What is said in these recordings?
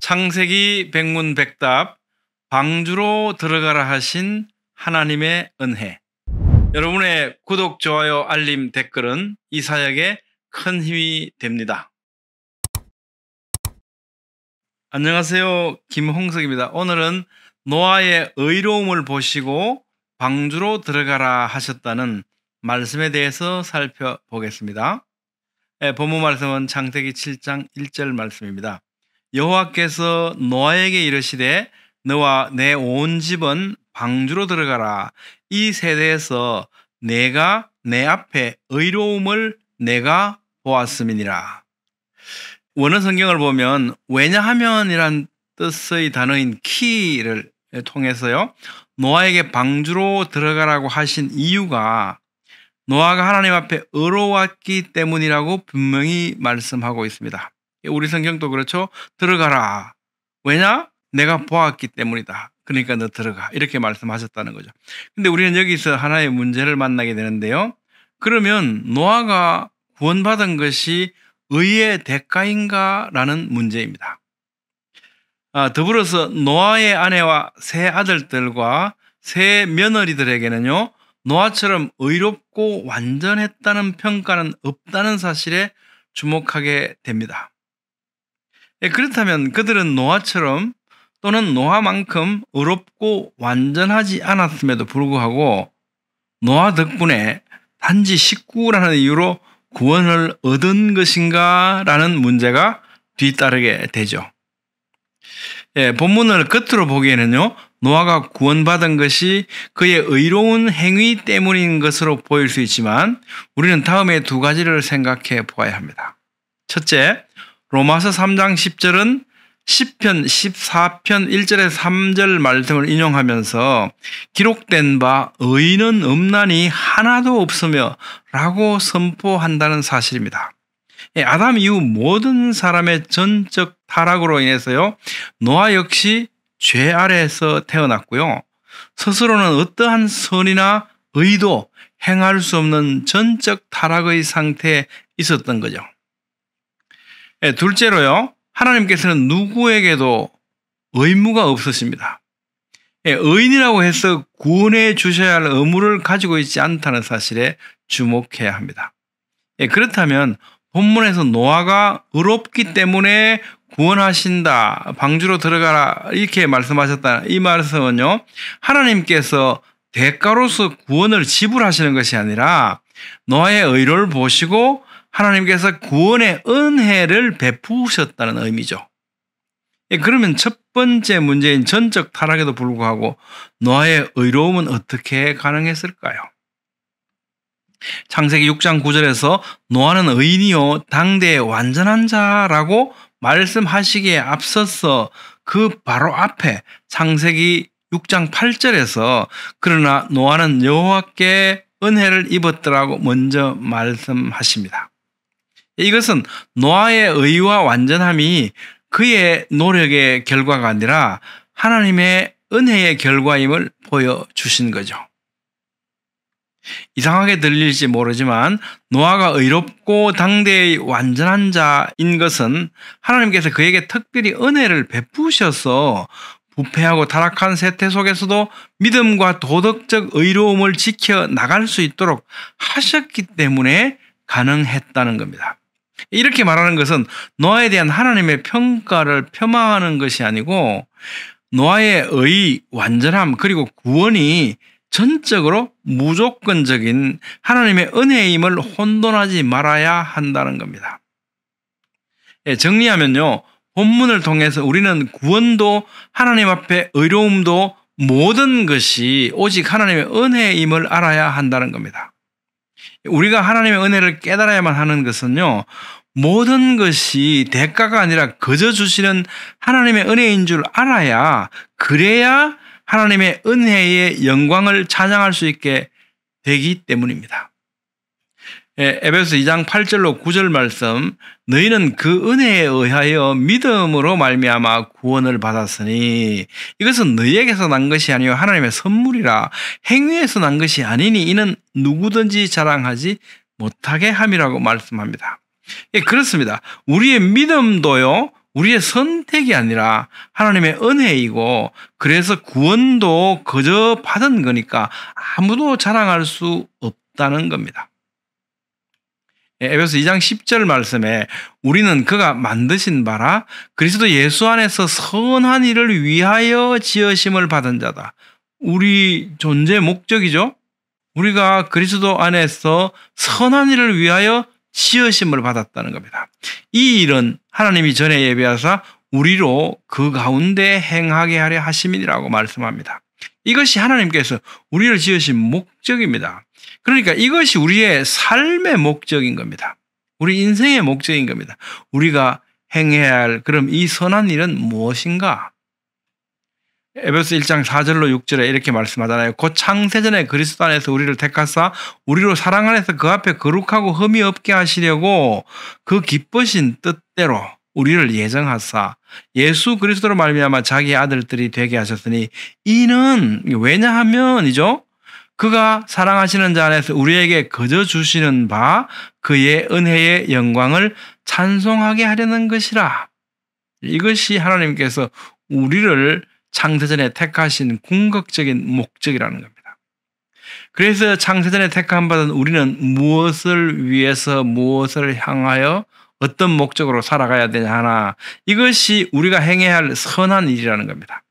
창세기 백문백답 방주로 들어가라 하신 하나님의 은혜. 여러분의 구독, 좋아요, 알림, 댓글은 이 사역에 큰 힘이 됩니다. 안녕하세요. 김홍석입니다. 오늘은 노아의 의로움을 보시고 방주로 들어가라 하셨다는 말씀에 대해서 살펴보겠습니다. 본문 말씀은 창세기 7장 1절 말씀입니다. 여호와께서 노아에게 이르시되 너와 내 온 집은 방주로 들어가라. 이 세대에서 내가 내 앞에 의로움을 내가 보았음이니라. 원어 성경을 보면 왜냐하면이란 뜻의 단어인 키를 통해서요, 노아에게 방주로 들어가라고 하신 이유가 노아가 하나님 앞에 의로웠기 때문이라고 분명히 말씀하고 있습니다. 우리 성경도 그렇죠. 들어가라. 왜냐? 내가 보았기 때문이다. 그러니까 너 들어가. 이렇게 말씀하셨다는 거죠. 근데 우리는 여기서 하나의 문제를 만나게 되는데요. 그러면 노아가 구원받은 것이 의의 대가인가? 라는 문제입니다. 더불어서 노아의 아내와 세 아들들과 세 며느리들에게는요, 노아처럼 의롭고 완전했다는 평가는 없다는 사실에 주목하게 됩니다. 그렇다면 그들은 노아처럼 또는 노아만큼 의롭고 완전하지 않았음에도 불구하고 노아 덕분에 단지 식구라는 이유로 구원을 얻은 것인가? 라는 문제가 뒤따르게 되죠. 본문을 끝으로 보기에는요, 노아가 구원받은 것이 그의 의로운 행위 때문인 것으로 보일 수 있지만 우리는 다음에 두 가지를 생각해 보아야 합니다. 첫째, 로마서 3장 10절은 시편 14편 1절에서 3절 말씀을 인용하면서 기록된 바 의인은 없나니 하나도 없으며 라고 선포한다는 사실입니다. 아담 이후 모든 사람의 전적 타락으로 인해서요, 노아 역시 죄 아래에서 태어났고요, 스스로는 어떠한 선이나 의도 행할 수 없는 전적 타락의 상태에 있었던 거죠. 둘째로요, 하나님께서는 누구에게도 의무가 없으십니다. 의인이라고 해서 구원해 주셔야 할 의무를 가지고 있지 않다는 사실에 주목해야 합니다. 그렇다면 본문에서 노아가 의롭기 때문에 구원하신다, 방주로 들어가라 이렇게 말씀하셨다. 이 말씀은요, 하나님께서 대가로서 구원을 지불하시는 것이 아니라 노아의 의를 보시고 하나님께서 구원의 은혜를 베푸셨다는 의미죠. 그러면 첫 번째 문제인 전적 타락에도 불구하고 노아의 의로움은 어떻게 가능했을까요? 창세기 6장 9절에서 노아는 의인이요 당대의 완전한 자라고 말씀하시기에 앞서서 그 바로 앞에 창세기 6장 8절에서 그러나 노아는 여호와께 은혜를 입었더라고 먼저 말씀하십니다. 이것은 노아의 의와 완전함이 그의 노력의 결과가 아니라 하나님의 은혜의 결과임을 보여주신 거죠. 이상하게 들릴지 모르지만 노아가 의롭고 당대의 완전한 자인 것은 하나님께서 그에게 특별히 은혜를 베푸셔서 부패하고 타락한 세태 속에서도 믿음과 도덕적 의로움을 지켜 나갈 수 있도록 하셨기 때문에 가능했다는 겁니다. 이렇게 말하는 것은 노아에 대한 하나님의 평가를 폄하하는 것이 아니고 노아의 의, 완전함 그리고 구원이 전적으로 무조건적인 하나님의 은혜임을 혼돈하지 말아야 한다는 겁니다. 정리하면요, 본문을 통해서 우리는 구원도 하나님 앞에 의로움도 모든 것이 오직 하나님의 은혜임을 알아야 한다는 겁니다. 우리가 하나님의 은혜를 깨달아야만 하는 것은요, 모든 것이 대가가 아니라 거저 주시는 하나님의 은혜인 줄 알아야, 그래야 하나님의 은혜의 영광을 찬양할 수 있게 되기 때문입니다. 에베소 2장 8절로 9절 말씀, 너희는 그 은혜에 의하여 믿음으로 말미암아 구원을 받았으니 이것은 너희에게서 난 것이 아니요 하나님의 선물이라. 행위에서 난 것이 아니니 이는 누구든지 자랑하지 못하게 함이라고 말씀합니다. 그렇습니다. 우리의 믿음도요, 우리의 선택이 아니라 하나님의 은혜이고 그래서 구원도 그저 받은 거니까 아무도 자랑할 수 없다는 겁니다. 에베소 2장 10절 말씀에 우리는 그가 만드신 바라 그리스도 예수 안에서 선한 일을 위하여 지으심을 받은 자다. 우리 존재 목적이죠. 우리가 그리스도 안에서 선한 일을 위하여 지으심을 받았다는 겁니다. 이 일은 하나님이 전에 예비하사 우리로 그 가운데 행하게 하려 하심이라고 말씀합니다. 이것이 하나님께서 우리를 지으신 목적입니다. 그러니까 이것이 우리의 삶의 목적인 겁니다. 우리 인생의 목적인 겁니다. 우리가 행해야 할 그럼 이 선한 일은 무엇인가? 에베소 1장 4절로 6절에 이렇게 말씀하잖아요. 곧 창세전에 그리스도 안에서 우리를 택하사 우리로 사랑 안에서 그 앞에 거룩하고 흠이 없게 하시려고 그 기쁘신 뜻대로 우리를 예정하사 예수 그리스도로 말미암아 자기 아들들이 되게 하셨으니 이는 왜냐하면이죠. 그가 사랑하시는 자 안에서 우리에게 거저 주시는 바 그의 은혜의 영광을 찬송하게 하려는 것이라. 이것이 하나님께서 우리를 창세전에 택하신 궁극적인 목적이라는 겁니다. 그래서 창세전에 택함 받은 우리는 무엇을 위해서 무엇을 향하여 어떤 목적으로 살아가야 되냐 하나 이것이 우리가 행해야 할 선한 일이라는 겁니다.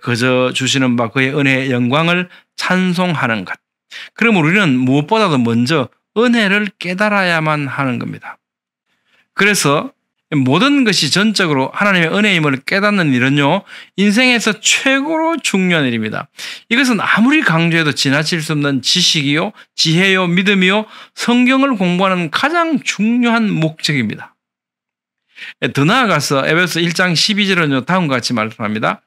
그저 주시는 바 그의 은혜의 영광을 찬송하는 것. 그럼 우리는 무엇보다도 먼저 은혜를 깨달아야만 하는 겁니다. 그래서 모든 것이 전적으로 하나님의 은혜임을 깨닫는 일은요, 인생에서 최고로 중요한 일입니다. 이것은 아무리 강조해도 지나칠 수 없는 지식이요, 지혜요, 믿음이요, 성경을 공부하는 가장 중요한 목적입니다. 더 나아가서 에베소 1장 12절은 다음과 같이 말씀합니다.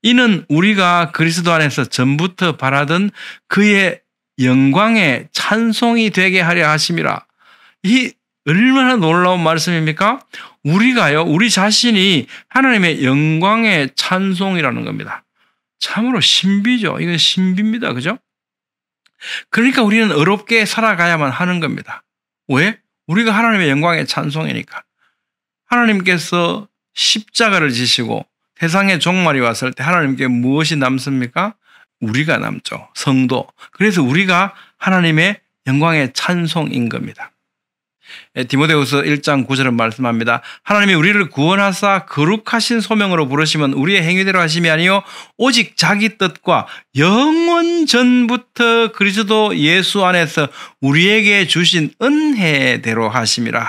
이는 우리가 그리스도 안에서 전부터 바라던 그의 영광의 찬송이 되게 하려 하심이라. 이 얼마나 놀라운 말씀입니까? 우리가요, 우리 자신이 하나님의 영광의 찬송이라는 겁니다. 참으로 신비죠. 이건 신비입니다. 그죠? 그러니까 우리는 의롭게 살아가야만 하는 겁니다. 왜? 우리가 하나님의 영광의 찬송이니까. 하나님께서 십자가를 지시고 세상의 종말이 왔을 때 하나님께 무엇이 남습니까? 우리가 남죠. 성도. 그래서 우리가 하나님의 영광의 찬송인 겁니다. 디모데후서 1장 9절은 말씀합니다. 하나님이 우리를 구원하사 거룩하신 소명으로 부르시면 우리의 행위대로 하심이 아니요 오직 자기 뜻과 영원 전부터 그리스도 예수 안에서 우리에게 주신 은혜대로 하심이라.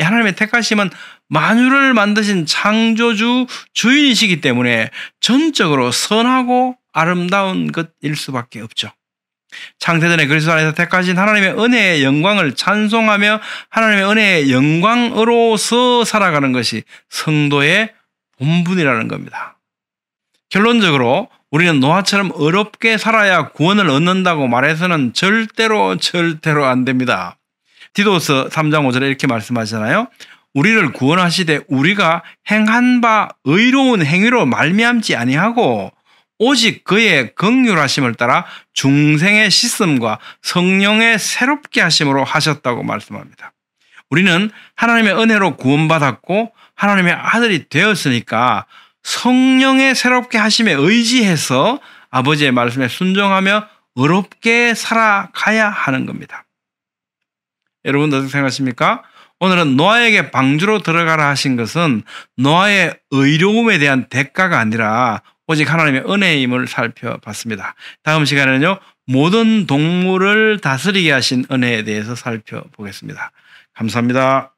하나님의 택하심은 만유를 만드신 창조주 주인이시기 때문에 전적으로 선하고 아름다운 것일 수밖에 없죠. 창세전에 그리스도 안에서 택하신 하나님의 은혜의 영광을 찬송하며 하나님의 은혜의 영광으로서 살아가는 것이 성도의 본분이라는 겁니다. 결론적으로 우리는 노아처럼 어렵게 살아야 구원을 얻는다고 말해서는 절대로 안 됩니다. 디도서 3장 5절에 이렇게 말씀하시잖아요. 우리를 구원하시되 우리가 행한 바 의로운 행위로 말미암지 아니하고 오직 그의 긍휼하심을 따라 중생의 씻음과 성령의 새롭게 하심으로 하셨다고 말씀합니다. 우리는 하나님의 은혜로 구원받았고 하나님의 아들이 되었으니까 성령의 새롭게 하심에 의지해서 아버지의 말씀에 순종하며 의롭게 살아가야 하는 겁니다. 여러분 어떻게 생각하십니까? 오늘은 노아에게 방주로 들어가라 하신 것은 노아의 의로움에 대한 대가가 아니라 오직 하나님의 은혜임을 살펴봤습니다. 다음 시간에는요, 모든 동물을 다스리게 하신 은혜에 대해서 살펴보겠습니다. 감사합니다.